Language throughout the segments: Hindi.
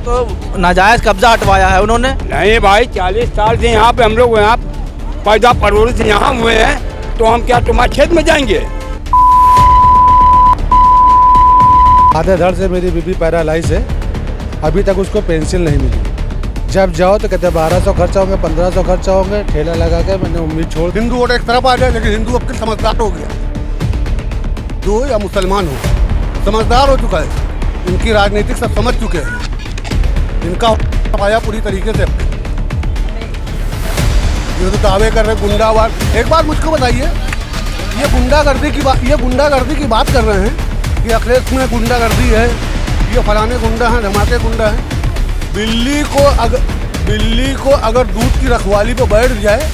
तो नाजायज कब्जा हटवाया है उन्होंने। नहीं भाई, 40 साल से यहाँ पे हम लोग यहाँ पैदा परवरिश यहाँ हुए हैं, तो हम क्या तुम्हारे खेत में जाएंगे? आधे धड़ से मेरी बीबी पैरालाइज है, अभी तक उसको पेंशन नहीं मिली। जब जाओ तो कहते 1200 खर्चा होंगे, 1500 खर्चा होंगे, ठेला लगा के मैंने उम्मीद छोड़। हिंदू वोट एक तरफ आ जाए, लेकिन हिंदू अब समझदार हो गया। हिंदू हो या मुसलमान हो, समझदार हो चुका है। इनकी राजनीतिक सब समझ चुके हैं। इनका आया पूरी तरीके से। ये तो दावे कर रहे गुंडावाद। एक बात मुझको बताइए, ये गुंडागर्दी की बात कर रहे हैं कि अखिलेश में गुंडागर्दी है, ये फलाने गुंडा हैं, धमाके गुंडा हैं। बिल्ली को अगर दूध की रखवाली पे बैठ जाए,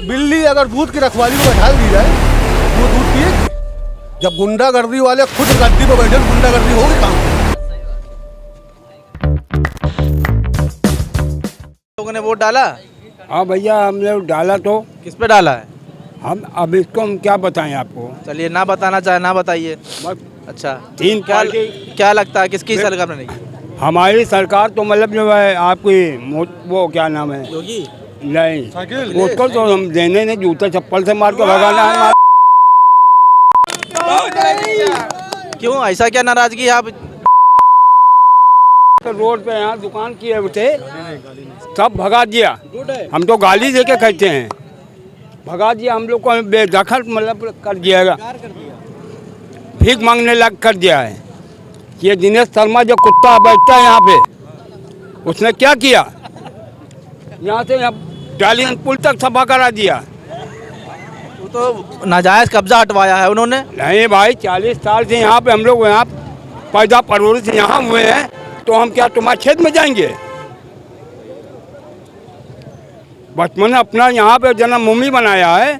बिल्ली अगर दूध की रखवाली पे बैठा दी जाए, वो दूध पिएगी। जब गुंडागर्दी वाले खुद गद्दी पे बैठे, गुंडागर्दी होगी कहाँ? लोगों ने वोट डाला। हाँ भैया, हमने डाला। तो किस पे डाला है? हम अब इसको हम क्या बताएं आपको? चलिए, ना बताना चाहे ना बताइए। अच्छा, क्या लगता है किसकी सरकार में नहीं? हमारी सरकार तो मतलब जो है आपकी वो क्या नाम है, योगी नहीं, उसको तो हम देने नहीं, जूता चप्पल से मार के भगाना है। क्यों, ऐसा क्या नाराजगी है आप? रोड पे यहाँ दुकान किए थे, सब भगा दिया। हम तो गाली दे के कहते हैं, भगा दिया हम लोग को, बेदखल मतलब कर दिया, भीख मांगने लग कर दिया है। ये दिनेश शर्मा जो कुत्ता बैठता है यहाँ पे, उसने क्या किया, यहाँ से डालियन पुल तक सफा करा दिया। तो नाजायज कब्जा हटवाया है उन्होंने। नहीं भाई, 40 साल से यहाँ पे हम लोग यहाँ पैदा परवरिश यहाँ हुए हैं, तो हम क्या तुम्हारे खेत में जाएंगे? बचपन अपना यहाँ पे जन्मभूमि बनाया है,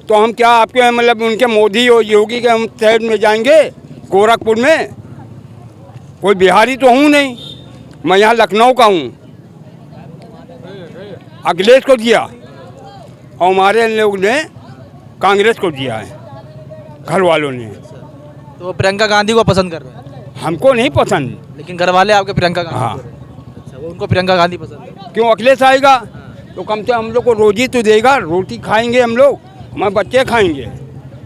तो हम क्या आपके मतलब उनके मोदी और योगी के हम शहर में जाएंगे? गोरखपुर में कोई बिहारी तो हूँ नहीं, मैं यहाँ लखनऊ का हूँ। अखिलेश को दिया और हमारे लोग ने कांग्रेस को दिया है, घर वालों ने। तो वो प्रियंका गांधी को पसंद कर रहे हैं? हमको नहीं पसंद, लेकिन घर वाले आपके प्रियंका गांधी। हाँ। अच्छा, वो उनको प्रियंका गांधी पसंद है। क्यों, अखिलेश आएगा तो कम से हम लोग को रोजी तो देगा, रोटी खाएंगे हम लोग, हमारे बच्चे खाएंगे।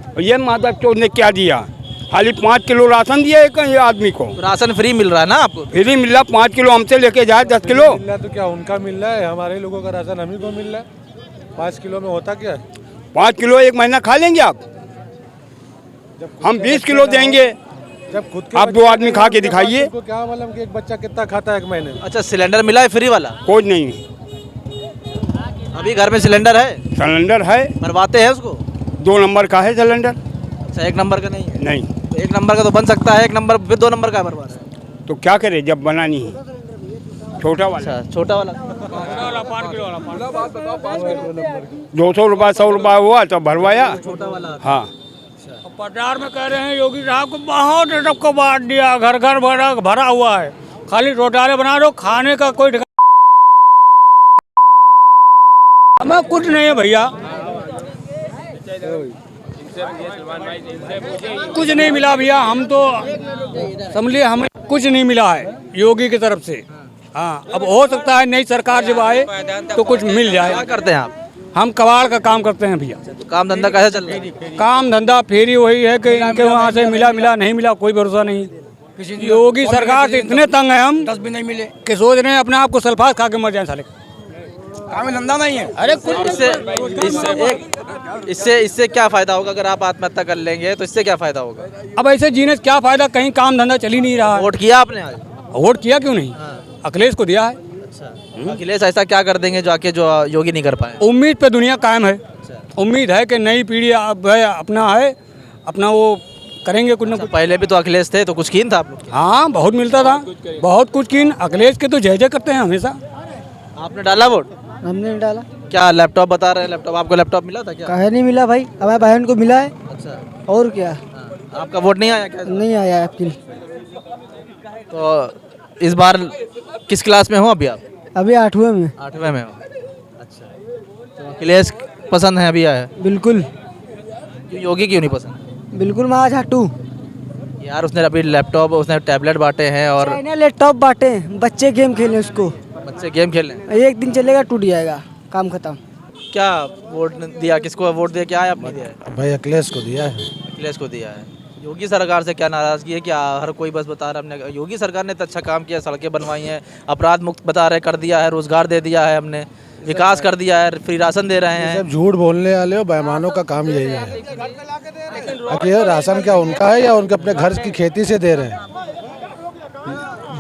और ये माता चोर ने क्या दिया, खाली 5 किलो राशन दिया एक आदमी को। तो राशन फ्री मिल रहा है ना आपको? फ्री मिल रहा, 5 किलो हमसे लेके जाए 10 किलो मिल रहा तो क्या उनका मिल रहा है, हमारे लोगों का राशन हम ही को मिल रहा है। 5 किलो में होता क्या है? 5 किलो एक महीना खा लेंगे आप? हम 20 किलो देंगे, जब खुद के आप 2 आदमी खा के दिखाइए। क्या मालूम कि एक बच्चा कितना खाता है एक महीने में? अच्छा, सिलेंडर मिला है फ्री वाला? कोई नहीं, अभी घर में सिलेंडर है? सिलेंडर है, भरवाते हैं उसको? 2 नंबर का है सिलेंडर। अच्छा, 1 नंबर का नहीं है? नहीं, तो 1 नंबर का तो बन सकता है, 1 नंबर फिर 2 नंबर का भरवा रहा है? तो क्या करे जब बना नहीं, छोटा वाला। अच्छा, छोटा वाला 200 रुपये 100 रुपये हुआ तो भरवाया। छोटा वाला। हाँ, प्रचार में कह रहे हैं योगी साहब को बहुत सबको बांट दिया, घर घर भरा हुआ है, खाली शौचालय बना दो, खाने का कोई हमें कुछ नहीं है भैया, कुछ नहीं मिला भैया। हम तो समझिए हमें कुछ नहीं मिला है योगी की तरफ से। हाँ, अब हो सकता है नई सरकार जब आए तो कुछ मिल जाए। क्या करते हैं आप? हम कबाड़ का काम करते हैं भैया। तो काम धंधा कैसे चल रहा है? काम धंधा फेरी वही है कि इनके वहाँ से मिला नहीं मिला कोई भरोसा नहीं। योगी सरकार से इतने तंग है हम 10 भी नहीं मिले कि सोच रहे हैं अपने आप को सल्फास खा के मर जाए साले। काम धंधा नहीं है। अरे इससे क्या फायदा होगा अगर आप आत्महत्या कर लेंगे? तो इससे क्या फायदा होगा? अब ऐसे जीने से क्या फायदा, कहीं काम धंधा चल ही नहीं रहा। वोट किया आपने आज? वोट किया क्यों नहीं? अखिलेश को दिया है। अच्छा, अखिलेश ऐसा क्या कर देंगे जो योगी नहीं कर पाए? उम्मीद पे दुनिया कायम है। उम्मीद है कि नई पीढ़ी अपना वो करेंगे कुछ न कुछ। पहले भी तो अखिलेश थे, तो कुछ कीन था आप लोग? हाँ, बहुत मिलता था, बहुत कुछ कीन। अखिलेश के तो जय जय करते हैं हमेशा। आपने डाला वोट? हमने नहीं डाला। क्या लैपटॉप बता रहे हैं? लैपटॉप आपको लैपटॉप मिला था क्या? काहे नहीं मिला भाई, हमारे बहन को मिला है। अच्छा, और क्या? आपका वोट नहीं आया क्या? नहीं आया आपकी। तो इस बार किस क्लास में हो अभी आप? अभी 8वीं में। 8वें में हो? अच्छा, तो अखिलेश पसंद है अभी आया? बिल्कुल। योगी क्यों नहीं पसंद? बिल्कुल माँ झाटू। यार उसने अभी लैपटॉप उसने टैबलेट बांटे हैं और चाइना लैपटॉप बांटे हैं, बच्चे गेम खेलें उसको, बच्चे गेम खेल रहे हैं। एक दिन चलेगा टूट जाएगा, काम खत्म। क्या वोट दिया, किसको वोट दिया, क्या है आपने दिया है? भाई अखिलेश को दिया है। अखिलेश को दिया है। योगी सरकार से क्या नाराजगी है? क्या हर कोई बस बता रहा है हमने योगी सरकार ने तो अच्छा काम किया, सड़कें बनवाई हैं, अपराध मुक्त बता रहे कर दिया है, रोजगार दे दिया है, हमने विकास कर दिया है, फ्री राशन दे रहे हैं। सब झूठ बोलने वाले हो, बेईमानों का काम यही है। कि ये राशन क्या उनका है या उनके अपने घर की खेती से दे रहे हैं?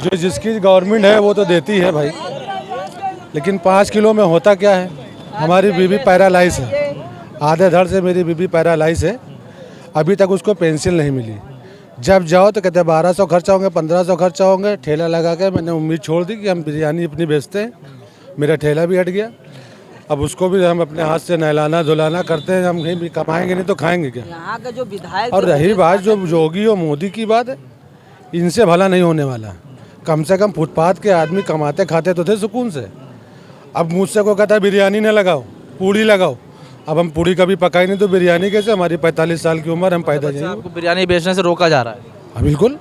जो जिसकी गवर्नमेंट है वो तो देती है भाई, लेकिन 5 किलो में होता क्या है? हमारी बीबी पैरालाइज है, आधे धड़ से मेरी बीबी पैरालाइज है, अभी तक उसको पेंसिल नहीं मिली। जब जाओ तो कहते हैं 1200 खर्चा होंगे, 1500 खर्चा होंगे। ठेला लगा के मैंने उम्मीद छोड़ दी कि हम बिरयानी अपनी बेचते हैं, मेरा ठेला भी हट गया। अब उसको भी हम अपने हाथ से नहलाना धुलाना करते हैं, हम कहीं भी कमाएंगे नहीं तो खाएंगे क्या? यहाँ का जो विधायक और रही बात जो योगी और मोदी की बात है, इनसे भला नहीं होने वाला। कम से कम फुटपाथ के आदमी कमाते खाते तो थे सुकून से। अब मुझसे कोई कहता है बिरयानी न लगाओ, पूड़ी लगाओ। अब हम पूड़ी कभी पकाई नहीं तो बिरयानी कैसे? हमारी 45 साल की उम्र, हम पैदा जाएंगे। आपको बिरयानी बेचने से रोका जा रहा है। हाँ बिल्कुल,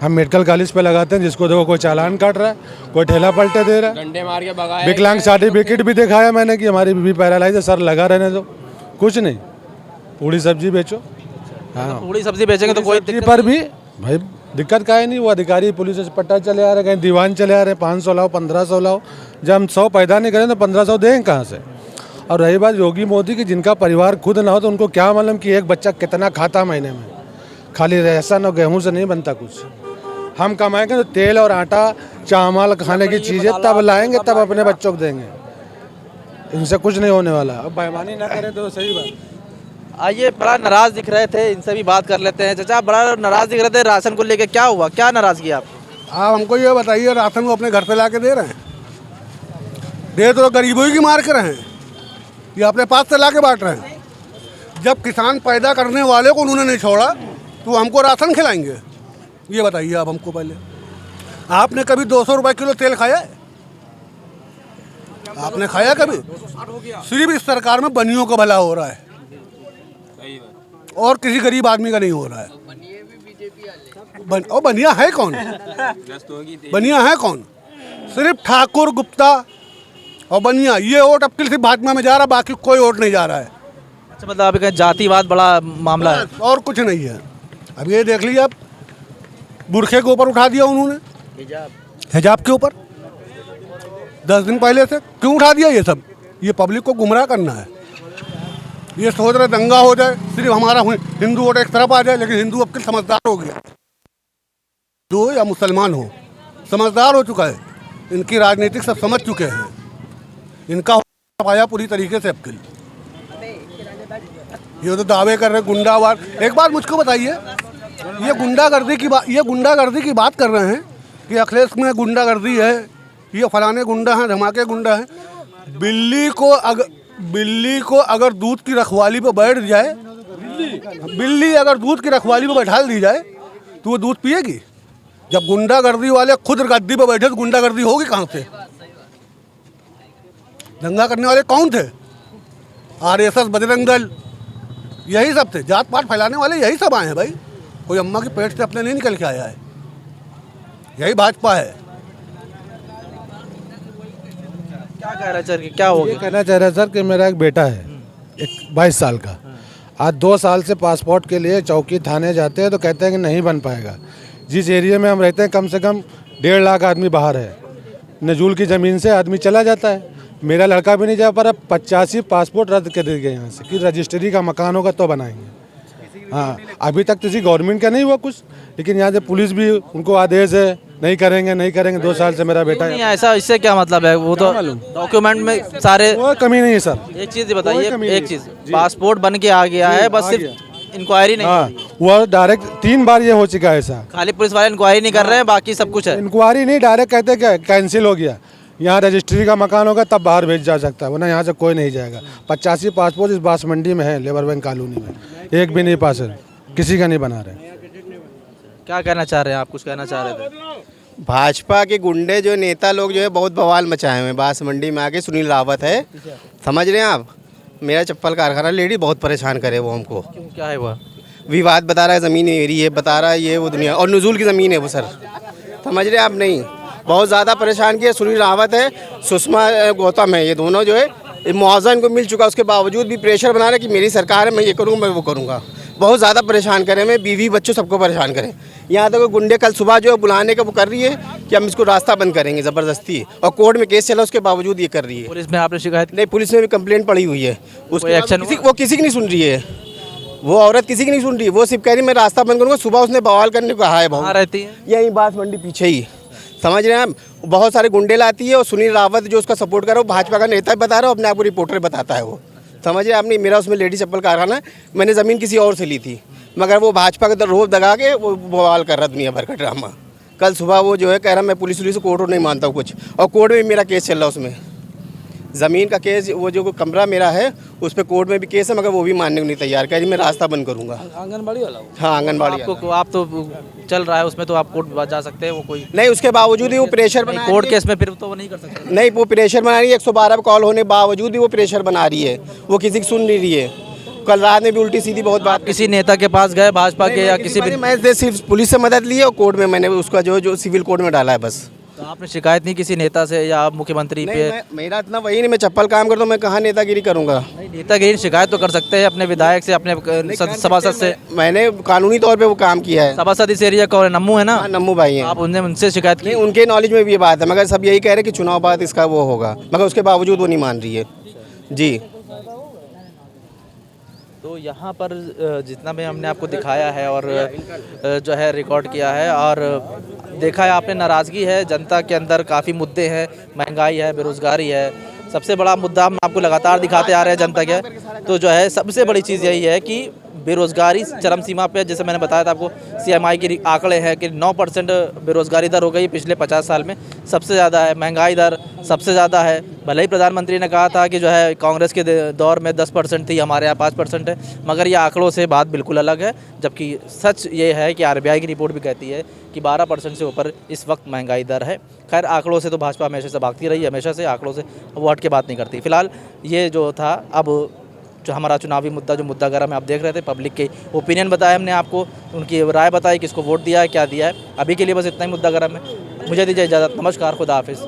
हम मेडिकल कॉलेज पे लगाते हैं, जिसको देखो कोई चालान काट रहा है, कोई ठेला पलटे दे रहा है। डंडे मार के भगाया। विकलांग सर्टिफिकेट भी दिखाया मैंने कि हमारी बीबी पैरालाइज है, सर लगा रहने दो, कुछ नहीं, पूड़ी सब्जी बेचो। हाँ, पूरी सब्जी बेचेंगे तो कोई सब्जी पर भी भाई दिक्कत का है नहीं। वो अधिकारी पुलिस से पट्टा चले आ रहे, कहीं दीवान चले आ रहे, 500 लाओ 1500 लाओ। जब हम 100 पैदा नहीं करें तो 1500 देंगे कहाँ से? और रही बात योगी मोदी की, जिनका परिवार खुद ना हो तो उनको क्या मालूम कि एक बच्चा कितना खाता महीने में। खाली राशन और गेहूँ से नहीं बनता कुछ। हम कमाएंगे तो तेल और आटा चावल खाने की चीज़ें तब लाएंगे, तब अपने बच्चों को देंगे। इनसे कुछ नहीं होने वाला। अब बेईमानी ना करें तो सही बात। आइए, बड़ा नाराज दिख रहे थे, इनसे भी बात कर लेते हैं। चाचा बड़ा नाराज दिख रहे थे राशन को लेके, क्या हुआ, क्या नाराजगी आप? आप हमको ये बताइए, राशन को अपने घर पे ला के दे रहे हैं? दे तो गरीबों ही की मार कर रहे हैं, ये अपने पास से ला के बांट रहे हैं। जब किसान पैदा करने वाले को उन्होंने नहीं छोड़ा तो हमको राशन खिलाएंगे? ये बताइए आप हमको पहले। आपने कभी 200 रुपये किलो तेल खाया है? आपने खाया कभी? सिर्फ इस सरकार में बनियों का भला हो रहा है और किसी गरीब आदमी का नहीं हो रहा है। और बनिया है कौन? बनिया है कौन? सिर्फ ठाकुर, गुप्ता और बनिया। ये वोट अब सिर्फ भाजपा में जा रहा है, बाकी कोई वोट नहीं जा रहा है। अच्छा, मतलब अभी कहीं जातिवाद बड़ा मामला है? और कुछ नहीं है। अब ये देख लीजिए, आप बुरखे के ऊपर उठा दिया उन्होंने, हिजाब के ऊपर 10 दिन पहले से। क्यों उठा दिया ये सब? ये पब्लिक को गुमराह करना है। ये सोच रहे दंगा हो जाए, सिर्फ हमारा हिंदू वोट एक तरफ आ जाए। लेकिन हिंदू अब समझदार हो गया, हिंदू या मुसलमान हो, समझदार हो चुका है। इनकी राजनीतिक सब समझ चुके हैं। इनका पाया पूरी तरीके से अब ये तो दावे कर रहे गुंडावाद। एक बात मुझको बताइए, ये गुंडागर्दी की बात कर रहे हैं कि अखिलेश में गुंडागर्दी है, ये फलाने गुंडा हैं, धमाके गुंडा हैं। बिल्ली को अगर दूध की रखवाली पे बैठ जाए, बिल्ली अगर दूध की रखवाली पे बैठा दी जाए तो वो दूध पिएगी? जब गुंडागर्दी वाले खुद गद्दी पे बैठे तो गुंडागर्दी होगी कहाँ से? दंगा करने वाले कौन थे? RSS, बजरंग दल, यही सब थे। जात पात फैलाने वाले यही सब आए हैं भाई। कोई अम्मा के पेट से अपने नहीं निकल के आया है, यही भाजपा है। क्या कह रहे सर कि क्या हो ये गया? कहना चाह रहा है सर कि मेरा एक बेटा है, एक 22 साल का। आज 2 साल से पासपोर्ट के लिए चौकी थाने जाते हैं तो कहते हैं कि नहीं बन पाएगा। जिस एरिया में हम रहते हैं कम से कम 1.5 लाख आदमी बाहर है। नजूल की ज़मीन से आदमी चला जाता है। मेरा लड़का भी नहीं जा पा रहा। 85 पासपोर्ट रद्द कर दिए गए यहाँ से कि रजिस्ट्री का मकान होगा तो बनाएंगे। हाँ, अभी तक किसी गवर्नमेंट का नहीं हुआ कुछ, लेकिन यहाँ से पुलिस भी उनको आदेश है नहीं करेंगे। 2 साल से मेरा बेटा नहीं ऐसा, इससे क्या मतलब है? वो तो डॉक्यूमेंट में सारे कोई कमी नहीं है सर। एक चीज़ बताइए, कोई कमी नहीं। एक चीज़, पासपोर्ट बन के आ गया है, बस सिर्फ इंक्वायरी नहीं हाँ, हुई है। वो डायरेक्ट 3 बार ये हो चुका है ऐसा। खाली पुलिस वाले इंक्वायरी नहीं कर रहे हैं, बाकी सब कुछ है। इंक्वायरी नहीं, डायरेक्ट कहते क्या कैंसिल हो गया। यहाँ रजिस्ट्री का मकान होगा तब बाहर भेज जा सकता है, वरना यहाँ से कोई नहीं जाएगा। 85 पासपोर्ट इस बास मंडी में है, लेबर बैंक कॉलोनी में, एक भी नहीं पास है, किसी का नहीं बना रहे। क्या कहना चाह रहे हैं आप? कुछ कहना चाह रहे थे? भाजपा के गुंडे जो नेता लोग जो है बहुत बवाल मचाए हुए हैं। बास मंडी में आके सुनील रावत है, समझ रहे हैं आप? मेरा चप्पल कारखाना लेडी बहुत परेशान करे वो हमको। क्या है वो? विवाद बता रहा है, ज़मीन मेरी है बता रहा है, ये वो दुनिया, और नज़ुल की ज़मीन है वो सर, समझ रहे हैं आप? नहीं, बहुत ज़्यादा परेशान किया। सुनील रावत है, सुषमा गौतम है, ये दोनों जो है मुआवजा इनको मिल चुका, उसके बावजूद भी प्रेशर बना रहे कि मेरी सरकार है, मैं ये करूँगा, मैं वो करूँगा। बहुत ज़्यादा परेशान करें, मैं बीवी बच्चों सबको परेशान करें। यहाँ तक गुंडे कल सुबह जो है बुलाने का वो कर रही है कि हम इसको रास्ता बंद करेंगे ज़बरदस्ती, और कोर्ट में केस चला उसके बावजूद ये कर रही है। पुलिस में आपने शिकायत नहीं, पुलिस में भी कंप्लेंट पड़ी हुई है, उसको एक्शन वो किसी की नहीं सुन रही है, वो औरत किसी की नहीं सुन रही है, वो सिर्फ कह रही मैं रास्ता बंद करूँगा। सुबह उसने बवाल करने को कहा है, कहाँ बहुत रहती है? यही बास मंडी पीछे ही, समझ रहे हैं आप? बहुत सारे गुंडे लाती है, और सुनील रावत जो उसका सपोर्ट कर रहा है वो भाजपा का नेता बता रहा है, अपने आप को रिपोर्टर बताता है वो, समझ रहे हैं आपने? मेरा उसमें लेडी चप्पल कारखाना है, मैंने ज़मीन किसी और से ली थी, मगर वो भाजपा का रोब दगा के वो बवाल कर रहा दुनिया भर का ड्रामा। कल सुबह वो जो है कह रहा मैं पुलिस कोर्ट नहीं मानता हूँ कुछ, और कोर्ट में मेरा केस चल रहा है, उसमें ज़मीन का केस, वो जो कमरा मेरा है उस पर कोर्ट में भी केस है, मगर वो भी मानने को नहीं तैयार, कह रही मैं रास्ता बंद करूँगा। आंगनबाड़ी वाला? हाँ, आंगनबाड़ी आपको आप तो चल रहा है उसमें, तो आप कोर्ट जा सकते हैं, वो कोई नहीं, उसके बावजूद ही वो प्रेशर बना रही कोर्ट है। केस में फिर तो वो नहीं कर सकते। नहीं, वो प्रेशर बना रही है, 112 पे कॉल होने के बावजूद भी वो प्रेशर बना रही है, वो किसी की सुन नहीं रही है। कल रात में भी उल्टी सीधी बहुत बात। किसी नेता के पास गए भाजपा के या किसी भी? मैं सिर्फ पुलिस से मदद ली है, और कोर्ट में मैंने उसका जो सिविल कोर्ट में डाला है बस। तो आपने शिकायत नहीं किसी नेता से या मुख्यमंत्री पे? मेरा इतना वही नहीं, मैं चप्पल काम करता हूँ, मैं कहाँ नेतागिरी करूँगा? नहीं, नेतागिरी शिकायत तो कर सकते हैं अपने विधायक से, अपने सभासद से। मैंने कानूनी तौर पे वो काम किया है। सभासद इस एरिया का नम्मू है ना? हाँ, नम्मू भाई हैं। आप उनसे शिकायत की? नहीं, उनके नॉलेज में भी ये बात है, मगर सब यही कह रहे हैं कि चुनाव बाद इसका वो होगा, मगर उसके बावजूद वो नहीं मान रही है जी। तो यहाँ पर जितना भी हमने आपको दिखाया है और जो है रिकॉर्ड किया है और देखा है आपने, नाराज़गी है जनता के अंदर, काफ़ी मुद्दे हैं, महंगाई है, बेरोज़गारी है, सबसे बड़ा मुद्दा हम आपको लगातार दिखाते आ रहे हैं जनता के। तो जो है सबसे बड़ी चीज़ यही है कि बेरोज़गारी चरम सीमा पे, जैसे मैंने बताया था आपको, CMI के आंकड़े हैं कि 9% बेरोज़गारी दर हो गई पिछले 50 साल में, सबसे ज़्यादा है। महंगाई दर सबसे ज़्यादा है। भले ही प्रधानमंत्री ने कहा था कि जो है कांग्रेस के दौर में 10% थी, हमारे यहाँ 5% है, मगर ये आंकड़ों से बात बिल्कुल अलग है। जबकि सच ये है कि RBI की रिपोर्ट भी कहती है कि 12% से ऊपर इस वक्त महंगाई दर है। खैर, आंकड़ों से तो भाजपा हमेशा से भागती रही है, हमेशा से आंकड़ों से वो हट के बात नहीं करती। फिलहाल ये जो था, अब जो हमारा चुनावी मुद्दा, जो मुद्दा गरम है, आप देख रहे थे, पब्लिक के ओपिनियन बताया हमने आपको, उनकी राय बताई, किसको वोट दिया है, क्या दिया है। अभी के लिए बस इतना ही मुद्दा गरम है। मुझे दीजिए इजाज़त, नमस्कार, खुदा हाफिज़।